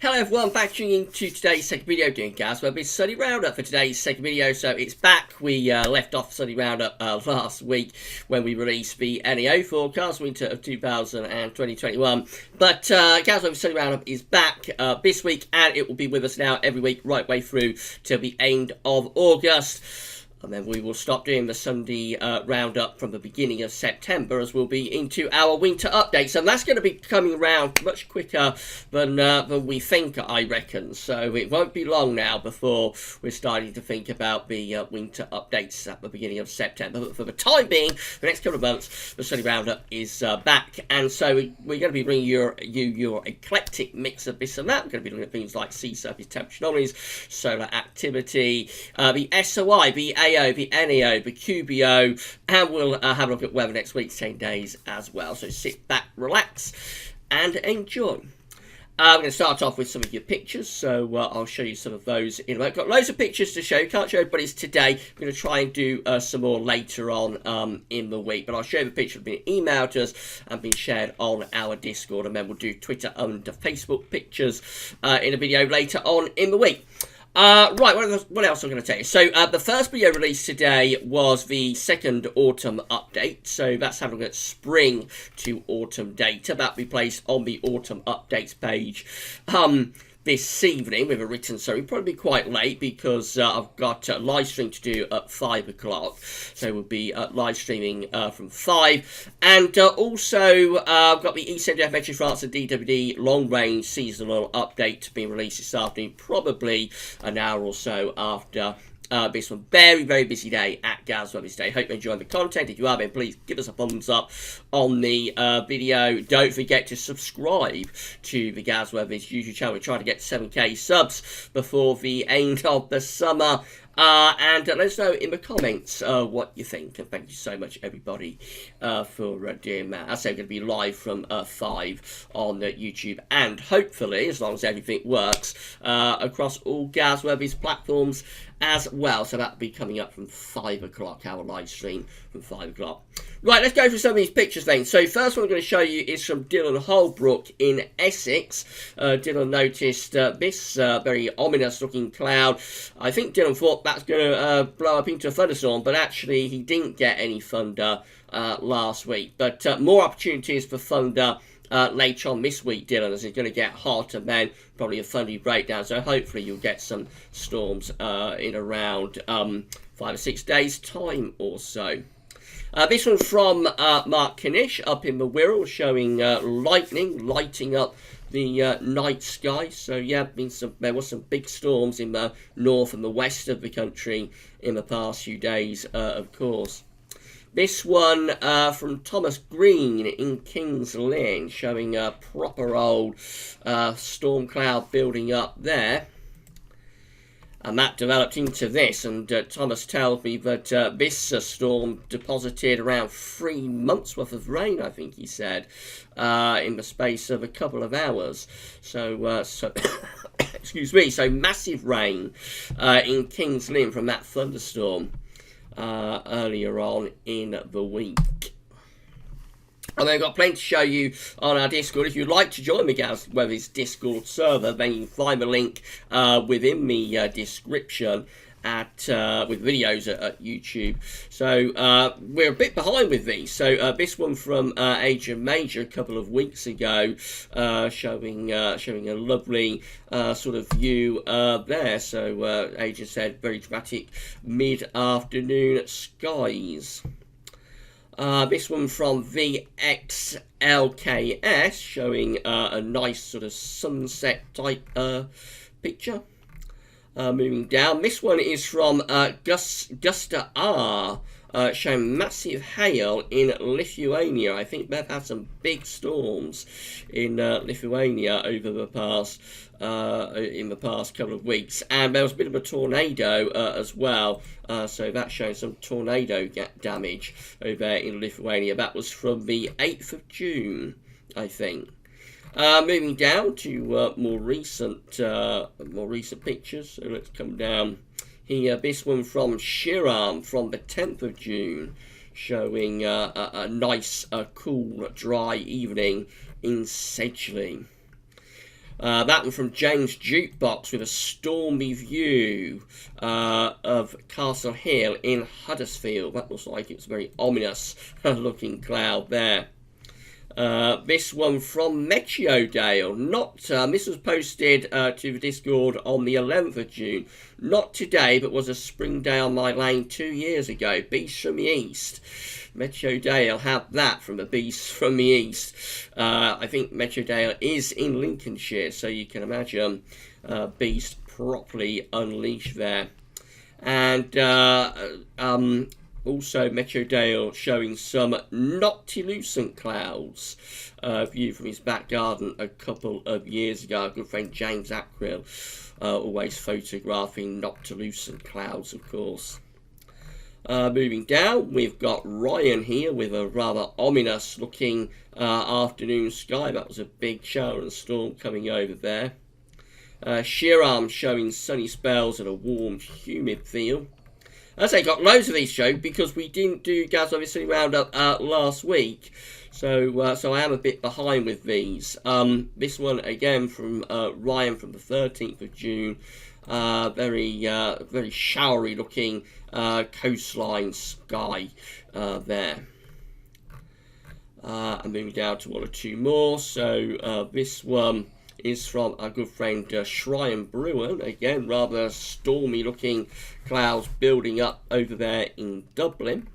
Hello everyone, back tuning into today's second video doing GavsWeatherVids Sunday Round Up for today's second video. So it's back. We left off Sunday Round Up last week when we released the NEO forecast winter of 2021. But GavsWeatherVids Sunday Round Up is back this week, and it will be with us now every week right way through till the end of August. And then we will stop doing the Sunday roundup from the beginning of September, as we'll be into our winter updates. And that's going to be coming around much quicker than we think, I reckon. So it won't be long now before we're starting to think about the winter updates at the beginning of September. But for the time being, the next couple of months, the Sunday roundup is back. And so we're going to be bringing you your eclectic mix of this and that. We're going to be looking at things like sea surface temperature anomalies, solar activity, the SOI, the the NEO, the QBO, and we'll have a look at weather next week, 10 days as well. So sit back, relax, and enjoy. I'm going to start off with some of your pictures, so I'll show you some of those in a moment. Got loads of pictures to show. Can't show everybody's today. I'm going to try and do some more later on in the week, but I'll show you the pictures that have been emailed to us and been shared on our Discord, and then we'll do Twitter and Facebook pictures in a video later on in the week. Right, what else I'm going to tell you? So, the first video released today was the second autumn update. So, that's having a look at spring to autumn data. That'll be placed on the autumn updates page this evening with a written summary. Probably be quite late because I've got a live stream to do at 5 o'clock. So we'll be live streaming from 5. And also I've got the ECMDF Metro France and DWD long range seasonal update being released this afternoon, probably an hour or so after this one. Very busy day at GavsWeatherVids Day. Hope you're enjoying the content. If you are, then please give us a thumbs up on the video. Don't forget to subscribe to the GavsWeatherVids YouTube channel. We're trying to get 7k subs before the end of the summer. And let us know in the comments what you think. And thank you so much, everybody, for doing that. As I say, we're going to be live from 5 on YouTube. And hopefully, as long as everything works, across all GavsWeatherVids platforms as well. So that'll be coming up from 5 o'clock, our live stream from 5 o'clock. Right, let's go through some of these pictures then. So first one I'm going to show you is from Dylan Holbrook in Essex. Dylan noticed this very ominous looking cloud. I think Dylan thought that's going to blow up into a thunderstorm, but actually he didn't get any thunder last week. But more opportunities for thunder later on this week, Dylan, as it's going to get hot and then probably a thundery breakdown. So hopefully you'll get some storms in around 5 or 6 days' time or so. This one from Mark Knish up in the Wirral, showing lightning lighting up the night sky. So yeah, there were some big storms in the north and the west of the country in the past few days, of course. This one from Thomas Green in Kings Lynn, showing a proper old storm cloud building up there. And that developed into this, and Thomas tells me that this storm deposited around 3 months worth of rain, I think he said, in the space of a couple of hours. So excuse me, so massive rain in Kings Lynn from that thunderstorm earlier on in the week. And then I've got plenty to show you on our Discord. If you'd like to join the GavsWeatherVids Discord server, then you can find the link within the description with videos at YouTube. So we're a bit behind with these. So this one from Agent Major a couple of weeks ago, showing a lovely sort of view there. So Agent said very dramatic mid-afternoon skies. This one from VXLKS, showing a nice sort of sunset type picture. Moving down, this one is from Gusta R, showing massive hail in Lithuania. I think they've had some big storms in Lithuania over the past couple of weeks, and there was a bit of a tornado as well. So that's showing some tornado damage over there in Lithuania. That was from the 8th of June, I think. Moving down to more recent pictures. So let's come down here. This one from Shiram from the 10th of June, showing a nice, cool, dry evening in Sedgley. That one from James Jukebox with a stormy view of Castle Hill in Huddersfield. That looks like it's a very ominous looking cloud there. This one from Meteodale. This was posted to the Discord on the 11th of June. Not today, but was a spring day on my lane 2 years ago. Beast from the East. Meteodale had that from the Beast from the East. I think Meteodale is in Lincolnshire, so you can imagine Beast properly unleashed there. And also Meteodale showing some noctilucent clouds view from his back garden a couple of years ago. Our good friend James Ackrill always photographing noctilucent clouds, of course. Moving down, we've got Ryan here with a rather ominous looking afternoon sky. That was a big shower and storm coming over there. Shiram showing sunny spells and a warm, humid feel. As I got loads of these shows because we didn't do GavsWeatherVids Sunday Round Up last week, so I am a bit behind with these. This one again from Ryan from the 13th of June. Very showery looking coastline sky there. And moving down to one or two more. So this one is from our good friend Shrine Bruin. Again, rather stormy looking clouds building up over there in Dublin.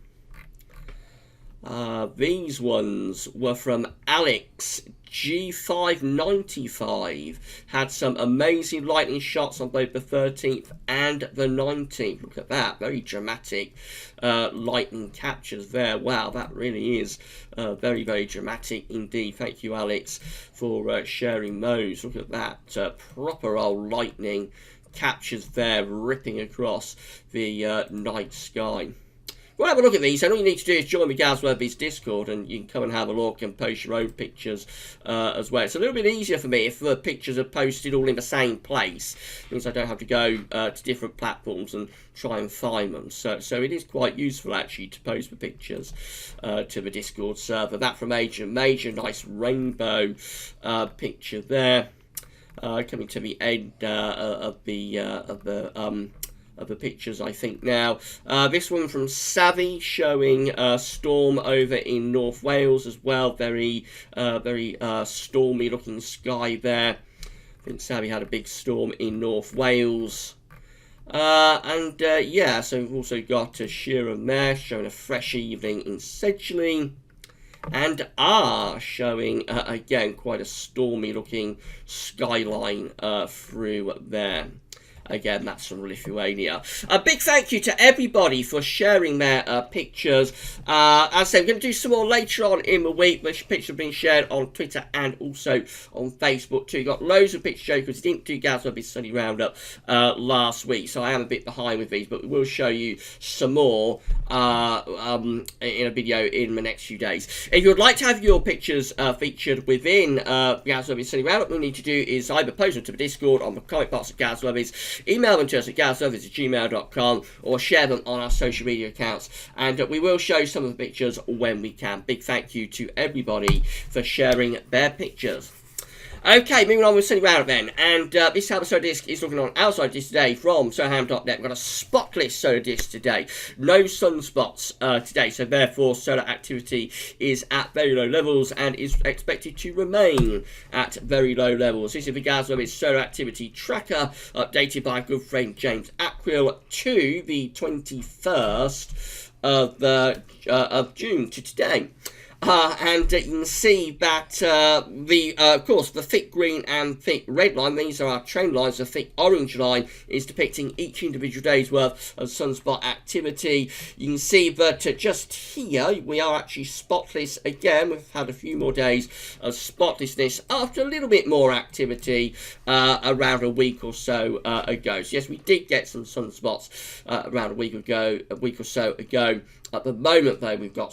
These ones were from Alex G595. Had some amazing lightning shots on both the 13th and the 19th. Look at that, very dramatic lightning captures there. Wow, that really is very, very dramatic indeed. Thank you, Alex, for sharing those. Look at that, proper old lightning captures there ripping across the night sky. We'll have a look at these, and all you need to do is join the GavsWeatherVids Discord, and you can come and have a look and post your own pictures as well. It's a little bit easier for me if the pictures are posted all in the same place. It means I don't have to go to different platforms and try and find them. So it is quite useful, actually, to post the pictures to the Discord server. That from Agent Major, nice rainbow picture there. Coming to the end of the pictures, I think now. This one from Savvy showing a storm over in North Wales as well. Very stormy looking sky there. I think Savvy had a big storm in North Wales. Yeah, so we've also got Sheeran there showing a fresh evening in Sedgley. And R showing, again, quite a stormy looking skyline through there. Again, that's from Lithuania. A big thank you to everybody for sharing their pictures. As I say, we're going to do some more later on in the week. The pictures have been shared on Twitter and also on Facebook too. Got loads of picture jokers. Didn't do GavsWeatherVids Sunday Round Up last week, so I am a bit behind with these, but we will show you some more in a video in the next few days. If you would like to have your pictures featured within GavsWeatherVids Sunday Round Up, what you need to do is either post them to the Discord on the comment box at GavsWeatherVids, email them to us at GavsWeatherVids@gmail.com, or share them on our social media accounts, and we will show some of the pictures when we can. Big thank you to everybody for sharing their pictures. Okay, moving on with Sunday Round Up then, and this Solar Disc is looking on outside disc today from solarham.net. We've got a spotless solar disc today, no sunspots today, so therefore solar activity is at very low levels and is expected to remain at very low levels. This is the GavsWeatherVids solar activity tracker updated by our good friend James Ackrill to the 21st of June to today. And you can see that of course, the thick green and thick red line, these are our trend lines. The thick orange line is depicting each individual day's worth of sunspot activity. You can see that just here we are actually spotless again. We've had a few more days of spotlessness after a little bit more activity around a week or so ago. So yes, we did get some sunspots around a week or so ago. At the moment, though, we've gone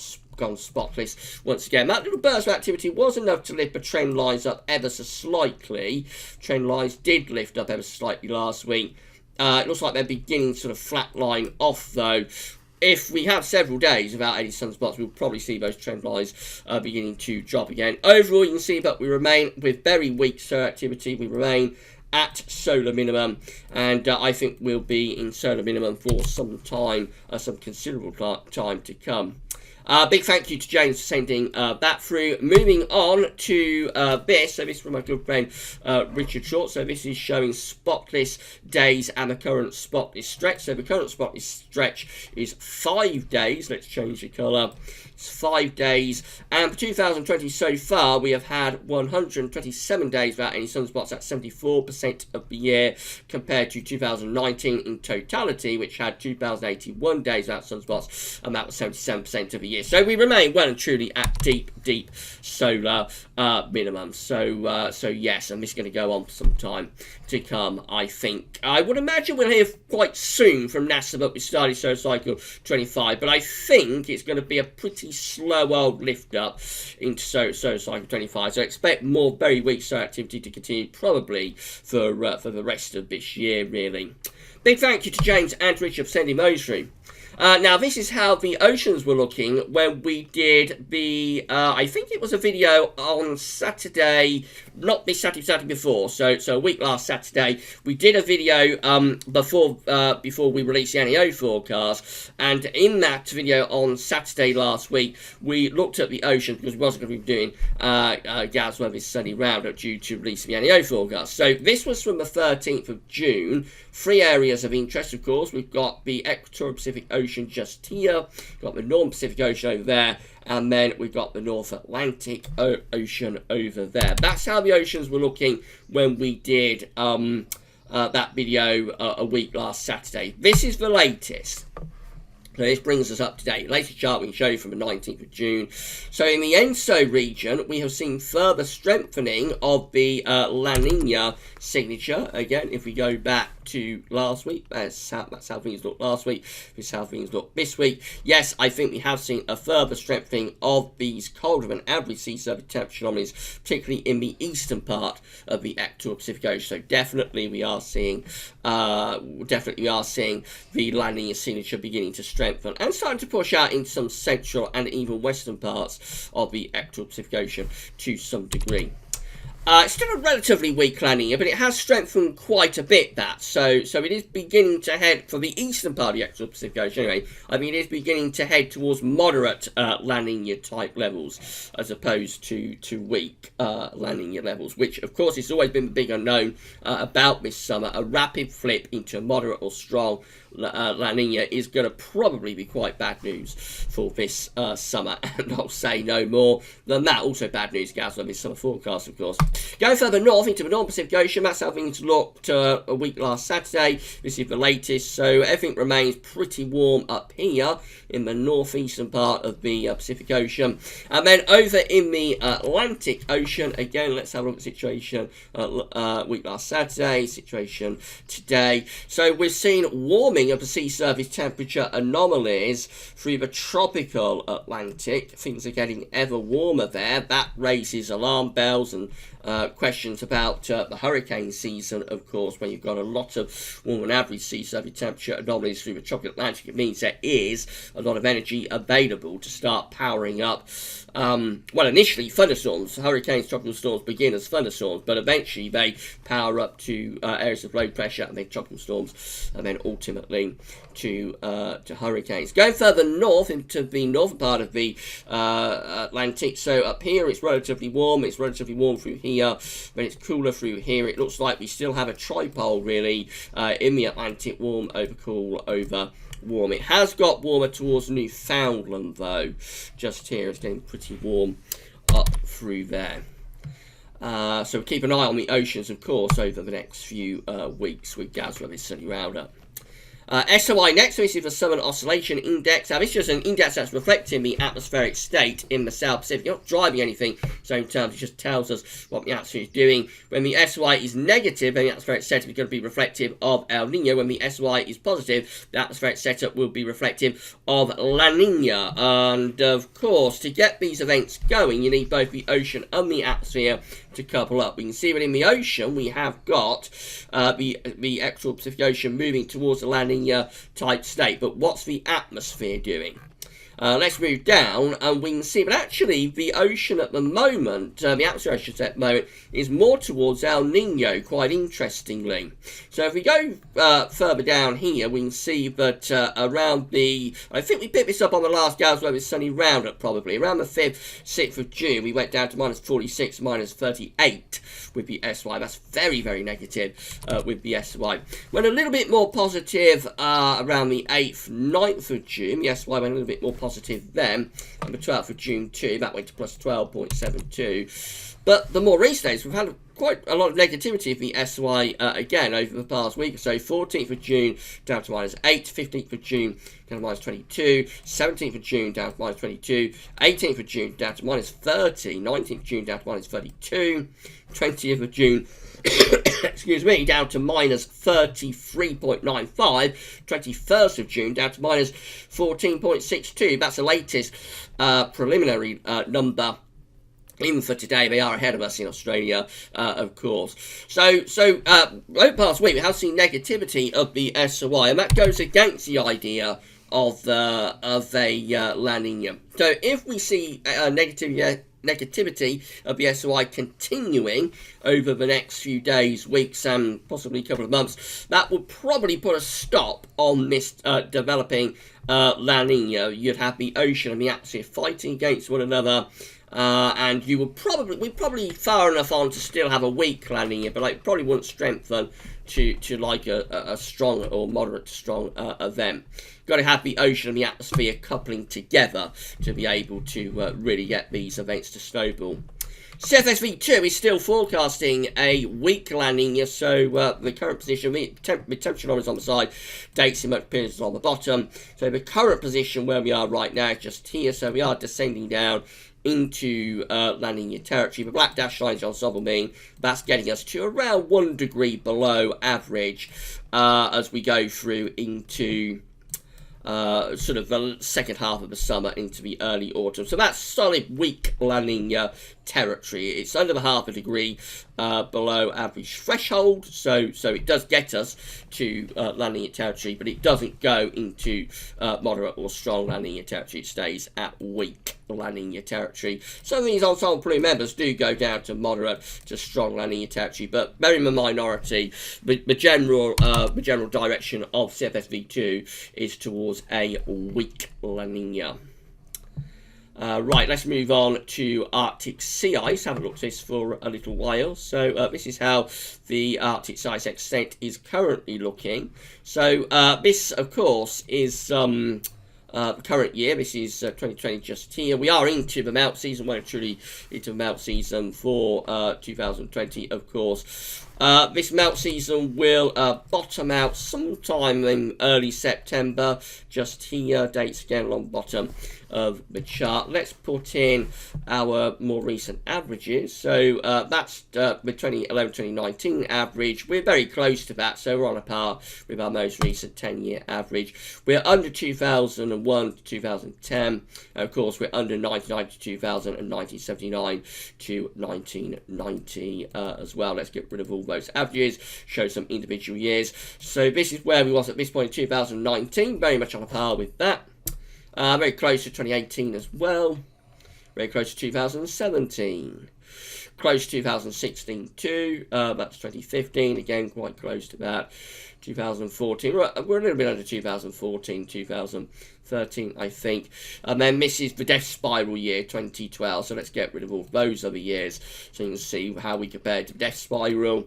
spotless once again. That little burst of activity was enough to lift the trend lines up ever so slightly. Trend lines did lift up ever so slightly last week. It looks like they're beginning to sort of flatline off, though. if we have several days without any sunspots, we'll probably see those trend lines beginning to drop again. Overall, you can see that we remain with very weak solar activity. We remain at solar minimum, and I think we'll be in solar minimum for some time, some considerable time to come. Big thank you to James for sending that through. Moving on to this. So this is from my good friend Richard Short. So this is showing spotless days and the current spotless stretch. So the current spotless stretch is 5 days. Let's change the colour. It's 5 days. And for 2020 so far, we have had 127 days without any sunspots. That's 74% of the year, compared to 2019 in totality, which had 2,081 days without sunspots, and that was 77% of the year. So we remain well and truly at deep solar minimum. So yes, and this is going to go on for some time to come, I think. I would imagine we'll hear quite soon from NASA about we started solar cycle 25, but I think it's going to be a pretty slow old lift up into solar cycle 25. So I expect more very weak solar activity to continue probably for the rest of this year, really. Big thank you to James and Richard for sending those through. Now, this is how the oceans were looking when we did the, I think it was a video on Saturday, not this Saturday before, so a week last Saturday. We did a video before we released the NEO forecast, and in that video on Saturday last week, we looked at the ocean, because we wasn't going to be doing GavsWeatherVids Sunday Round Up due to releasing the NEO forecast. So this was from the 13th of June. 3 areas of interest, of course. We've got the Equatorial Pacific Ocean just here, we've got the Northern Pacific Ocean over there, and then we've got the North Atlantic Ocean over there. That's how the oceans were looking when we did that video a week last Saturday. This is the latest. So this brings us up to date. The latest chart we can show you from the 19th of June. So in the ENSO region, we have seen further strengthening of the La Nina signature. Again, if we go back to last week, that's how things looked last week. This is how things look this week. Yes, I think we have seen a further strengthening of these colder than average sea surface temperature anomalies, particularly in the eastern part of the Equatorial Pacific Ocean. So definitely we are seeing the La Nina signature beginning to strengthen and starting to push out into some central and even western parts of the Equatorial Pacific Ocean to some degree. It's still a relatively weak La Nina, but it has strengthened quite a bit, that. So it is beginning to head, for the eastern part of the Equatorial Pacific Ocean anyway, I mean, it is beginning to head towards moderate La Nina type levels, as opposed to weak La Nina levels, which, of course, has always been the big unknown about this summer. A rapid flip into moderate or strong La Nina is going to probably be quite bad news for this summer, and I'll say no more than that. Also bad news, GavsWeatherVids summer forecast, of course. Going further north into the Northern Pacific Ocean, that's how things looked a week last Saturday. This is the latest, so everything remains pretty warm up here in the northeastern part of the Pacific Ocean. And then over in the Atlantic Ocean, again, let's have a look at the situation week last Saturday, situation today. So we're seeing warming of the sea surface temperature anomalies through the tropical Atlantic. Things are getting ever warmer there. That raises alarm bells and questions about the hurricane season, of course. When you've got a lot of warmer than average sea surface temperature anomalies through the tropical Atlantic, it means there is a lot of energy available to start powering up. Well, initially thunderstorms, hurricanes, tropical storms begin as thunderstorms, but eventually they power up to areas of low pressure, and then tropical storms, and then ultimately to hurricanes. Going further north into the northern part of the Atlantic, so up here it's relatively warm. It's relatively warm through here, but it's cooler through here. It looks like we still have a tripole really in the Atlantic, warm over cool over warm. It has got warmer towards Newfoundland though. Just here it's getting pretty warm up through there. So keep an eye on the oceans, of course, over the next few weeks with GavsWeatherVids Sunday Round Up. SOI next, so this is the Southern Oscillation Index. Now, this is just an index that's reflecting the atmospheric state in the South Pacific. It's not driving anything, so in terms, it just tells us what the atmosphere is doing. When the SOI is negative, then the atmospheric setup is going to be reflective of El Nino. When the SOI is positive, the atmospheric setup will be reflective of La Nina. And, of course, to get these events going, you need both the ocean and the atmosphere to couple up. We can see that in the ocean we have got the equatorial Pacific Ocean moving towards the La Nina type state. But what's the atmosphere doing? Let's move down and we can see that actually the ocean at the moment, the atmosphere I should say at the moment, is more towards El Nino, quite interestingly. So if we go further down here, we can see that around I think we picked this up on the last GavsWeatherVids Sunday Round Up probably, around the 5th, 6th of June, we went down to minus 46, minus 38 with the SY. That's very, very negative with the SY. Went a little bit more positive around the 8th, 9th of June. The SY went a little bit more positive then, and the 12th of June too, that went to plus 12.72. But the more recent days, we've had quite a lot of negativity of the SY again over the past week or so. 14th of June down to minus 8, 15th of June down to minus 22, 17th of June down to minus 22, 18th of June down to minus 30, 19th of June down to minus 32, 20th of June excuse me, down to minus 33.95, 21st of June down to minus 14.62. That's the latest preliminary number in for today. They are ahead of us in Australia, of course. So over the past week we have seen negativity of the SY, and that goes against the idea of a La Nina. So if we see negativity of the SOI continuing over the next few days, weeks, and possibly a couple of months, that would probably put a stop on this developing La Nina. You'd have the ocean and the atmosphere fighting against one another, and we're probably far enough on to still have a weak La Nina, but it probably wouldn't strengthen to like a strong or moderate to strong event. Got to have the ocean and the atmosphere coupling together to be able to really get these events to snowball. CFSV2 is still forecasting a weak La Nina, so the current position, the temperature is on the side, dates in much periods on the bottom. So the current position where we are right now is just here, so we are descending down into La Nina territory. The black dash lines on ensemble mean that's getting us to around 1 degree below average as we go through into sort of the second half of the summer into the early autumn. So that's solid weak La Nina territory. It's under the half a degree below average threshold, so it does get us to La Nina territory, but it doesn't go into moderate or strong La Nina territory. It stays at weak La Nina territory. Some of these ensemble plume members do go down to moderate to strong La Nina territory, but very in the minority. The general direction of CFSV2 is towards a weak La Nina. Right, let's move on to Arctic sea ice. Have a look at this for a little while. So this is how the Arctic sea ice extent is currently looking. So this, of course, is the current year. This is 2020 just here. We are into the melt season, well, truly into the melt season for 2020, of course. This melt season will bottom out sometime in early September, just here, dates again along the bottom of the chart. Let's put in our more recent averages. So that's the 2011-2019 average. We're very close to that, so we're on a par with our most recent 10-year average. We're under 2001 to 2010. Of course, we're under 1990 to 2000 and 1979 to 1990 as well. Let's get rid of all those averages, show some individual years. So this is where we was at this point in 2019, very much on a par with that. Very close to 2018 as well. Very close to 2017. Close to 2016 too. That's 2015. Again, quite close to that. 2014. We're a little bit under 2014, 2013, I think. And then this is the death spiral year, 2012. So let's get rid of all those other years so you can see how we compare to death spiral.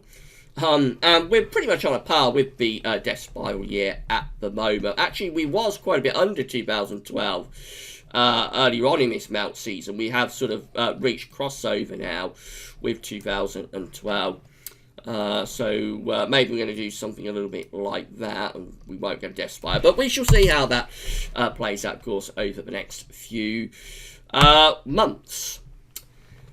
And we're pretty much on a par with the death spiral year at the moment. Actually, we was quite a bit under 2012 earlier on in this melt season. We have sort of reached crossover now with 2012. So maybe we're going to do something a little bit like that, and we won't get a death spiral, but we shall see how that plays out, of course, over the next few months.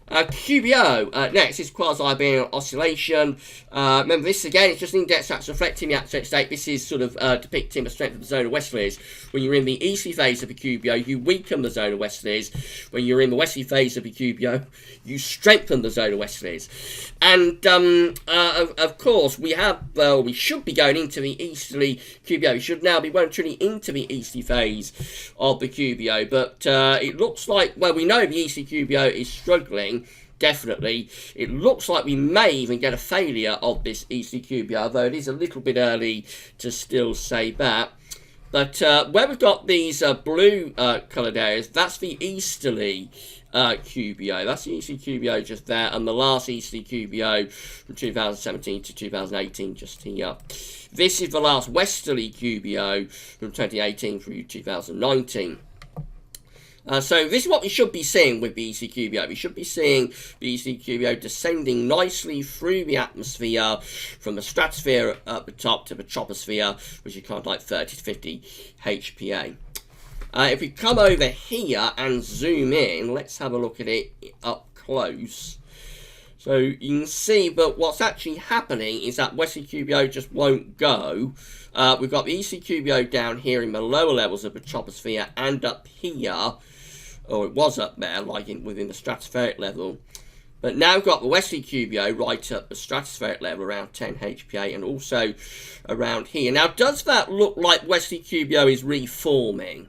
QBO, next is quasi-binary oscillation. Remember, this again, it's just an index that's reflecting the atmospheric state. This is sort of depicting the strength of the zonal westerlies. When you're in the easterly phase of a QBO, you weaken the zonal westerlies. When you're in the westerly phase of a QBO, you strengthen the zonal westerlies. And, of course, we should be going into the easterly QBO. We should now be truly into the easterly phase of the QBO. But it looks like, well, we know the easterly QBO is struggling. Definitely. It looks like we may even get a failure of this easterly QBO, although it is a little bit early to still say that. But where we've got these blue coloured areas, that's the easterly QBO. That's the easterly QBO just there, and the last easterly QBO from 2017 to 2018 just here. This is the last westerly QBO from 2018 through 2019. So this is what we should be seeing with the ECQBO. We should be seeing the ECQBO descending nicely through the atmosphere from the stratosphere at the top to the troposphere, which is kind of like 30 to 50 HPA. If we come over here and zoom in, let's have a look at it up close. So you can see, but what's actually happening is that Westerly QBO just won't go. We've got the ECQBO down here in the lower levels of the troposphere and up here, or it was up there, like within the stratospheric level. But now we've got the Westerly QBO right at the stratospheric level, around 10 HPA, and also around here. Now, does that look like Westerly QBO is reforming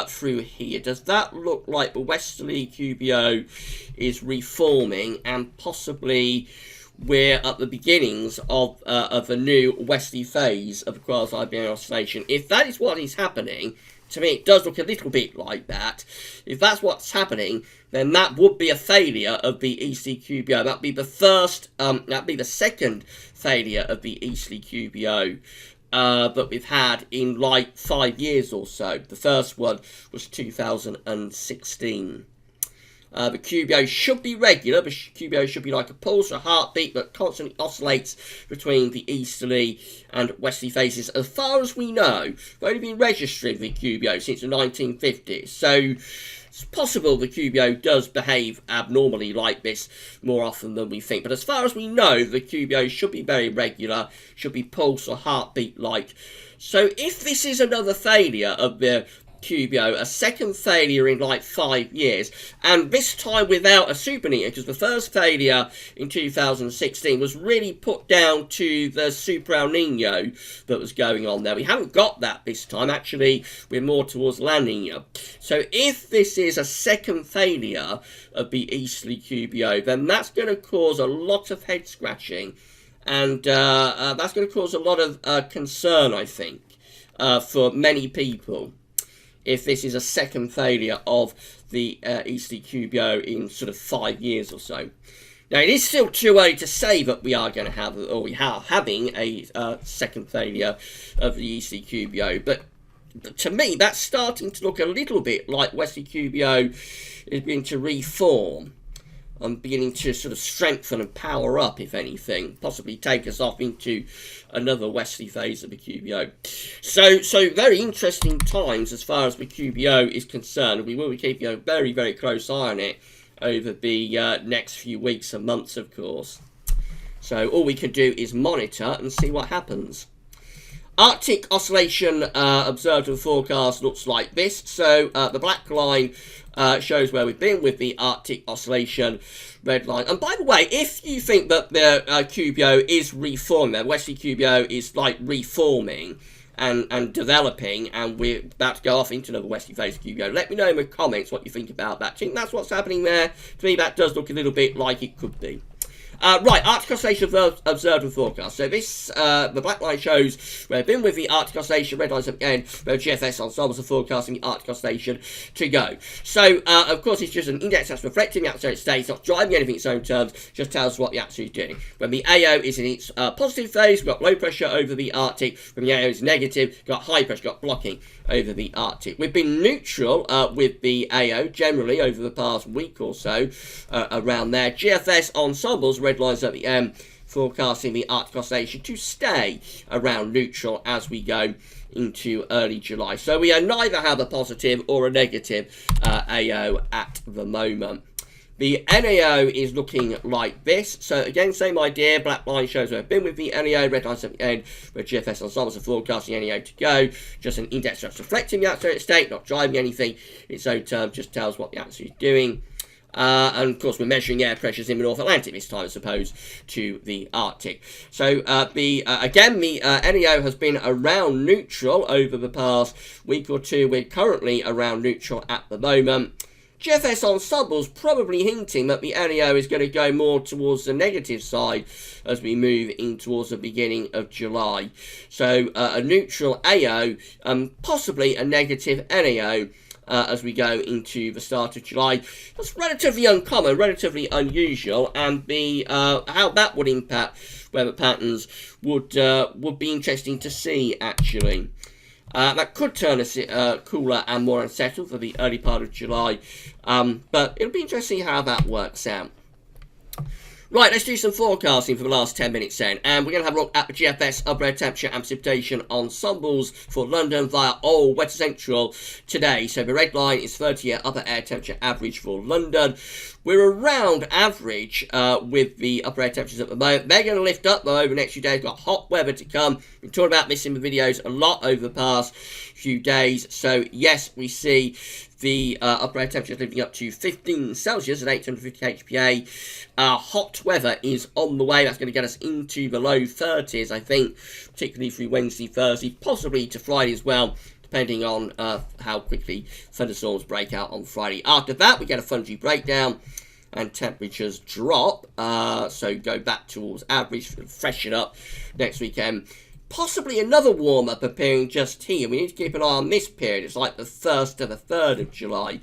through here? Does that look like the Westerly QBO is reforming, and possibly we're at the beginnings of a new westerly phase of the quasi-binary oscillation? If that is what is happening, to me it does look a little bit like that. If that's what's happening, then that would be a failure of the easterly QBO. That'd be the first, that'd be the second failure of the easterly QBO that we've had in like 5 years or so. The first one was 2016. The QBO should be regular. The QBO should be like a pulse or a heartbeat that constantly oscillates between the easterly and westerly phases. As far as we know, we've only been registering the QBO since the 1950s. So it's possible the QBO does behave abnormally like this more often than we think. But as far as we know, the QBO should be very regular, should be pulse or heartbeat-like. So if this is another failure of the QBO, a second failure in like 5 years, and this time without a supernegator, because the first failure in 2016 was really put down to the super El Nino that was going on there. We haven't got that this time. Actually, we're more towards La Nina. So if this is a second failure of the easterly QBO, then that's going to cause a lot of head scratching, and that's going to cause a lot of concern, I think, for many people, if this is a second failure of the easterly QBO in sort of 5 years or so. Now, it is still too early to say that we are going to have, or we are having a second failure of the easterly QBO, but to me, that's starting to look a little bit like Westerly QBO is beginning to reform and beginning to sort of strengthen and power up, if anything, possibly take us off into another westerly phase of the QBO. So very interesting times as far as the QBO is concerned. We will be keeping a very, very close eye on it over the next few weeks and months, of course. So all we can do is monitor and see what happens. Arctic oscillation observed in the forecast looks like this. So the black line shows where we've been with the Arctic oscillation, red line. And by the way, if you think that the QBO is reforming, the Westerly QBO is like reforming and developing, and we're about to go off into another westerly phase of QBO, let me know in the comments what you think about that. Do you think that's what's happening there? To me, that does look a little bit like it could be. Right, Arctic oscillation observed with forecast. So this, the black line shows where I've been with the Arctic oscillation, red lines again, where GFS ensembles are forecasting the Arctic oscillation to go. So, of course, it's just an index that's reflecting the atmospheric state. It's not driving anything in its own terms, just tells us what the atmosphere is doing. When the AO is in its positive phase, we've got low pressure over the Arctic. When the AO is negative, we've got high pressure, got blocking over the Arctic. We've been neutral with the AO generally over the past week or so around there. GFS ensembles, red lines at the M, forecasting the Arctic oscillation to stay around neutral as we go into early July. So we neither have a positive or a negative AO at the moment. The NAO is looking like this. So again, same idea. Black line shows where I've been with the NAO. Red line 78, where GFS ensembles are forecasting NAO to go. Just an index that's reflecting the atmospheric state, not driving anything. In its own terms, just tells what the atmosphere is doing. And of course, we're measuring air pressures in the North Atlantic this time as opposed to the Arctic. So again, the NEO has been around neutral over the past week or two. We're currently around neutral at the moment. GFS ensembles probably hinting that the NEO is going to go more towards the negative side as we move in towards the beginning of July. So a neutral AO, possibly a negative NEO. As we go into the start of July. That's relatively uncommon, relatively unusual, and how that would impact weather patterns would be interesting to see, actually. That could turn us cooler and more unsettled for the early part of July, but it'll be interesting how that works out. Right, let's do some forecasting for the last 10 minutes then. And we're going to have a look at the GFS upper air temperature and precipitation ensembles for London via all West Central today. So the red line is 30-year upper air temperature average for London. We're around average with the upper air temperatures at the moment. They're going to lift up though over the next few days. We've got hot weather to come. We've talked about this in the videos a lot over the past few days. So yes, we see the upper air temperature living up to 15 Celsius at 850 HPA. Hot weather is on the way. That's going to get us into the low 30s, I think, particularly through Wednesday, Thursday, possibly to Friday as well, depending on how quickly thunderstorms break out on Friday. After that, we get a fungi breakdown and temperatures drop. So go back towards average, freshen up next weekend. Possibly another warm-up appearing just here. We need to keep an eye on this period. It's like the 1st to the 3rd of July.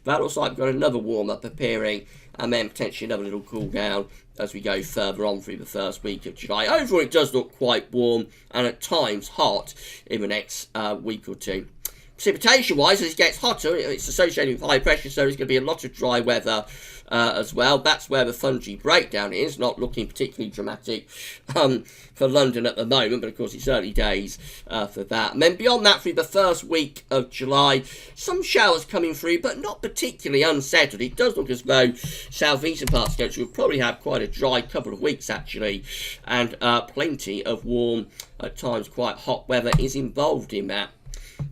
That looks like we've got another warm-up appearing, and then potentially another little cool down as we go further on through the first week of July. Overall, it does look quite warm and at times hot in the next week or two. Precipitation-wise, as it gets hotter, it's associated with high pressure, so there's going to be a lot of dry weather as well. That's where the fungi breakdown is, not looking particularly dramatic for London at the moment, but of course it's early days for that. And then beyond that, through the first week of July, some showers coming through, but not particularly unsettled. It does look as though southeastern parts of the country will probably have quite a dry couple of weeks, actually, and plenty of warm, at times quite hot weather is involved in that.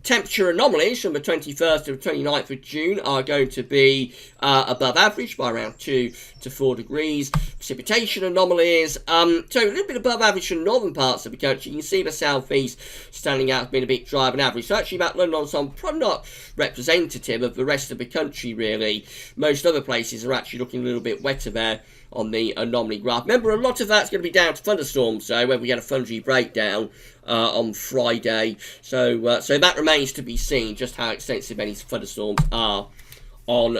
Temperature anomalies from the 21st to the 29th of June are going to be above average by around 2 to 4 degrees. Precipitation anomalies, so a little bit above average for northern parts of the country. You can see the southeast standing out as being a bit drier than average. So actually that London ensemble probably not representative of the rest of the country, really. Most other places are actually looking a little bit wetter there on the anomaly graph. Remember, a lot of that's going to be down to thunderstorms, so when we get a fungi breakdown on Friday. So that remains to be seen, just how extensive any thunderstorms are on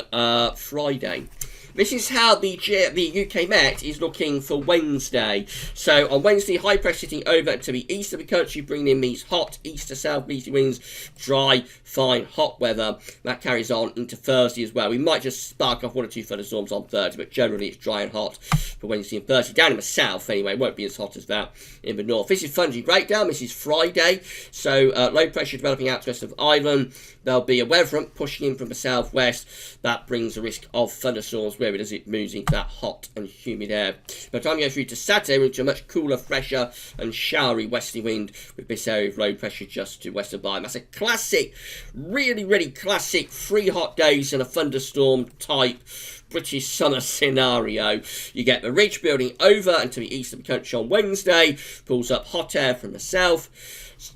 Friday. This is how the UK Met is looking for Wednesday. So on Wednesday, high pressure sitting over to the east of the country, bringing in these hot east to south easterly winds, dry, fine, hot weather. That carries on into Thursday as well. We might just spark off 1 or 2 thunderstorms on Thursday, but generally it's dry and hot for Wednesday and Thursday. Down in the south, anyway, it won't be as hot as that in the north. This is fungi breakdown. This is Friday. So low pressure developing out to west of Ireland. There'll be a weather front pushing in from the southwest. That brings a risk of thunderstorms where it as it moves into that hot and humid air. By the time we go through to Saturday, we're into a much cooler, fresher and showery westerly wind with this area of low pressure just to west of Ireland. That's a classic, really, really classic 3 hot days and a thunderstorm type British summer scenario. You get the ridge building over and to the east of the country on Wednesday, pulls up hot air from the south,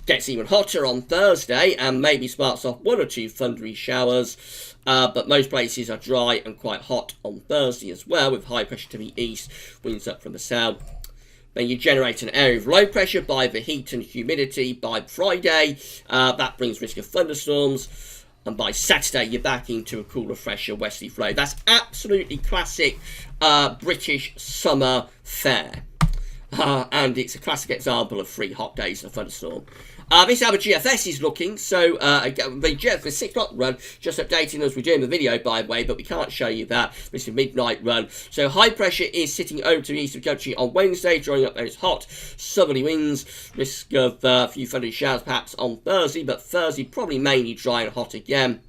gets even hotter on Thursday and maybe sparks off 1 or 2 thundery showers, but most places are dry and quite hot on Thursday as well, with high pressure to the east, winds up from the south. Then you generate an area of low pressure by the heat and humidity by Friday. That brings risk of thunderstorms. And by Saturday, you're back into a cooler, fresher westerly flow. That's absolutely classic British summer fare. And it's a classic example of 3 hot days and a thunderstorm. This is how the GFS is looking. So the 6 o'clock run, just updating as we're doing the video, by the way, but we can't show you that. This is a midnight run. So high pressure is sitting over to the east of the country on Wednesday, drawing up those hot southerly winds. Risk of a few thundery showers perhaps on Thursday, but Thursday probably mainly dry and hot again.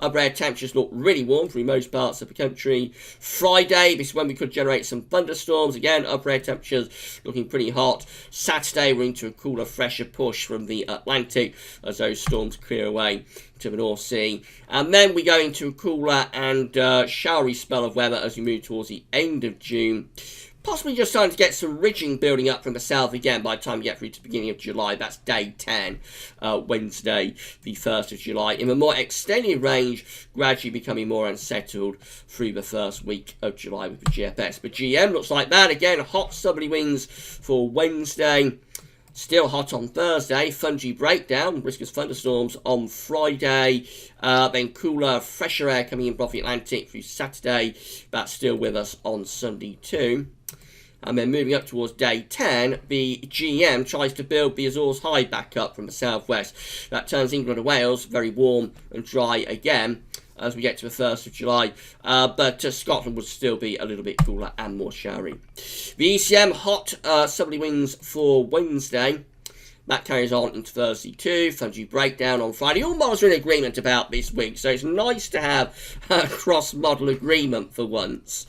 Upper air temperatures look really warm through most parts of the country. Friday, this is when we could generate some thunderstorms. Again, upper air temperatures looking pretty hot. Saturday, we're into a cooler, fresher push from the Atlantic as those storms clear away to the North Sea. And then we go into a cooler and showery spell of weather as we move towards the end of June. Possibly just starting to get some ridging building up from the south again by the time we get through to the beginning of July. That's day 10, Wednesday, the 1st of July. In the more extended range, gradually becoming more unsettled through the first week of July with the GFS. But GM looks like that. Again, hot southerly winds for Wednesday. Still hot on Thursday, fungy breakdown, risk of thunderstorms on Friday, then cooler, fresher air coming in from the Atlantic through Saturday. That's still with us on Sunday too. And then moving up towards day 10, the GM tries to build the Azores high back up from the southwest. That turns England and Wales very warm and dry again as we get to the 1st of July, but Scotland would still be a little bit cooler and more showery. The ECM, hot southerly winds for Wednesday. That carries on into Thursday too. Fungy breakdown on Friday. All models are in agreement about this week, so it's nice to have a cross-model agreement for once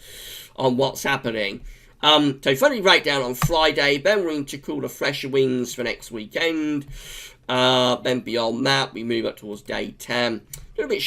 on what's happening. So funny breakdown on Friday, then we're into cooler, fresher winds for next weekend. Then beyond that, we move up towards day 10. A little bit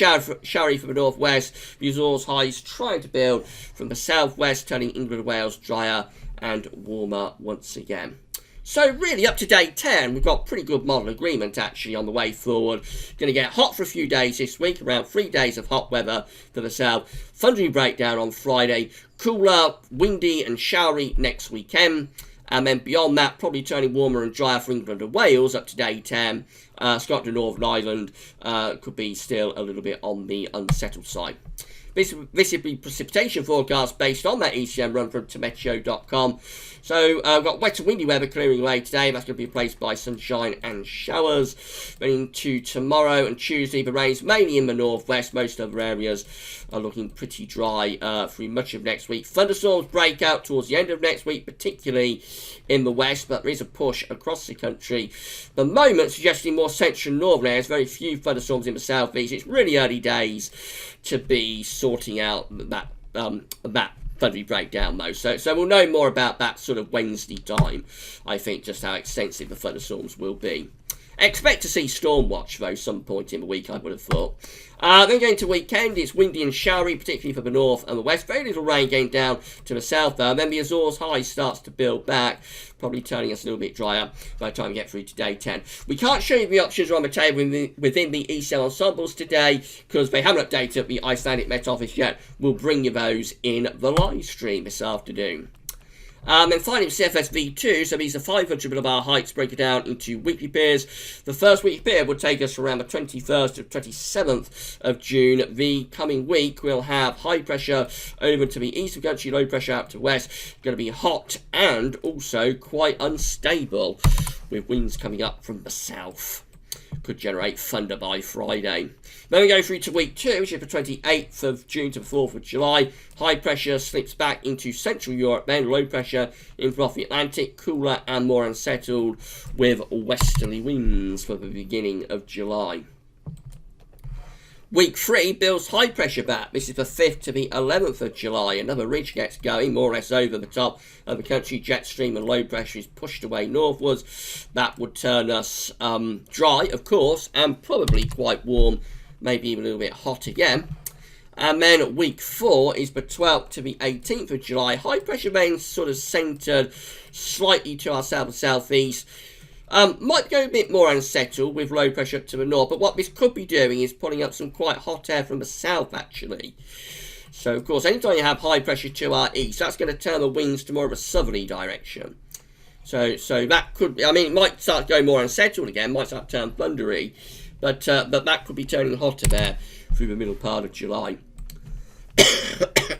showery from the northwest. The Azores highs trying to build from the southwest, turning England and Wales drier and warmer once again. So really, up to day 10, we've got pretty good model agreement actually on the way forward. Going to get hot for a few days this week, around 3 days of hot weather for the south. Thundery breakdown on Friday. Cooler, windy and showery next weekend. And then beyond that, probably turning warmer and drier for England and Wales up to day 10. Scotland and Northern Ireland could be still a little bit on the unsettled side. This would be precipitation forecast based on that ECM run from Meteo.com. So we've got wet and windy weather clearing away today. That's going to be replaced by sunshine and showers. Then into tomorrow and Tuesday, the rains mainly in the northwest. Most other areas are looking pretty dry through much of next week. Thunderstorms break out towards the end of next week, particularly in the west, but there is a push across the country. The moment suggesting more central and northern areas, very few thunderstorms in the southeast. It's really early days to be sorting out that thundery breakdown though. So we'll know more about that sort of Wednesday time, I think, just how extensive the thunderstorms will be. Expect to see storm watch though some point in the week, I would have thought. Then going to weekend, it's windy and showery, particularly for the north and the west. Very little rain going down to the south though. And then the Azores high starts to build back, probably turning us a little bit drier by the time we get through to day 10. We can't show you the options on the table within the ECL ensembles today because they haven't updated the Icelandic Met Office yet. We'll bring you those in the live stream this afternoon. Then finally, CFS V2, so these are 500 millibar heights, break it down into weekly pairs. The first weekly pair will take us around the 21st to 27th of June. The coming week, we'll have high pressure over to the east of the country, low pressure out to west. Going to be hot and also quite unstable with winds coming up from the south. Could generate thunder by Friday. Then we go through to week 2, which is the 28th of June to the 4th of July. High pressure slips back into Central Europe, then low pressure in the Atlantic, cooler and more unsettled with westerly winds for the beginning of July. Week 3 builds high pressure back. This is the 5th to the 11th of July. Another ridge gets going, more or less over the top of the country. Jet stream and low pressure is pushed away northwards. That would turn us dry, of course, and probably quite warm, maybe even a little bit hot again. And then week 4 is the 12th to the 18th of July. High pressure remains sort of centred slightly to our south and southeast. Might go a bit more unsettled with low pressure up to the north, but what this could be doing is pulling up some quite hot air from the south actually. So of course, anytime you have high pressure to our east, that's going to turn the winds to more of a southerly direction. So that could be, I mean, it might start going more unsettled again, might start to turn thundery, but that could be turning hotter there through the middle part of July.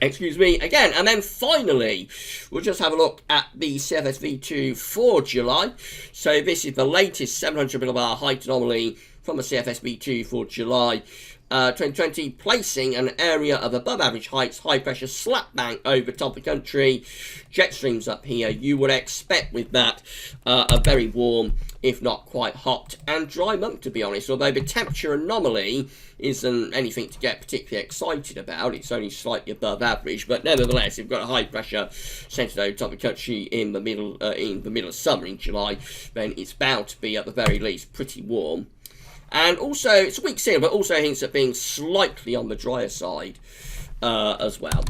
Excuse me, again. And then finally, we'll just have a look at the CFS V2 for July. So this is the latest 700 millibar height anomaly from the CFS V2 for July 2020, placing an area of above average heights, high pressure slap bang over top of the country, jet streams up here. You would expect with that a very warm if not quite hot and dry month, to be honest. Although the temperature anomaly isn't anything to get particularly excited about. It's only slightly above average, but nevertheless, if you've got a high pressure centred over top of the country in the middle of summer in July, then it's bound to be at the very least pretty warm. And also, it's a weak signal, but also hints at being slightly on the drier side as well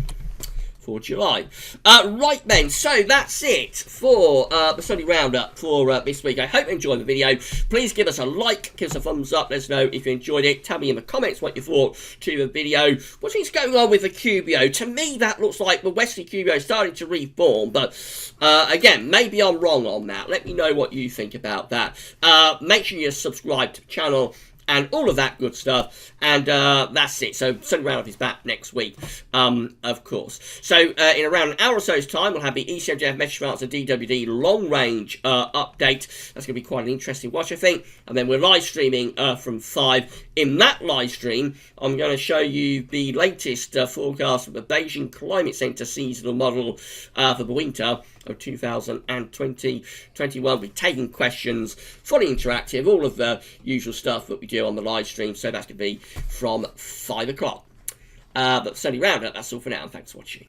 for July. Right then, so that's it for the Sunday Roundup for this week. I hope you enjoyed the video. Please give us a like, give us a thumbs up, let us know if you enjoyed it. Tell me in the comments what you thought to the video. What do you think's going on with the QBO? To me, that looks like the Westerly QBO is starting to reform, but again, maybe I'm wrong on that. Let me know what you think about that. Make sure you're subscribed to the channel and all of that good stuff, and that's it. So Sunday Roundup is back next week, of course. So in around an hour or so's time, we'll have the ECMJF Message Answer DWD long range update. That's going to be quite an interesting watch, I think. And then we're live streaming from 5. In that live stream, I'm going to show you the latest forecast of the Beijing Climate Centre seasonal model for the winter of 2020-21. We'll be taking questions, fully interactive, all of the usual stuff that we do on the live stream. So that's going to be from 5 o'clock. But Sunday Roundup, that's all for now. Thanks for watching.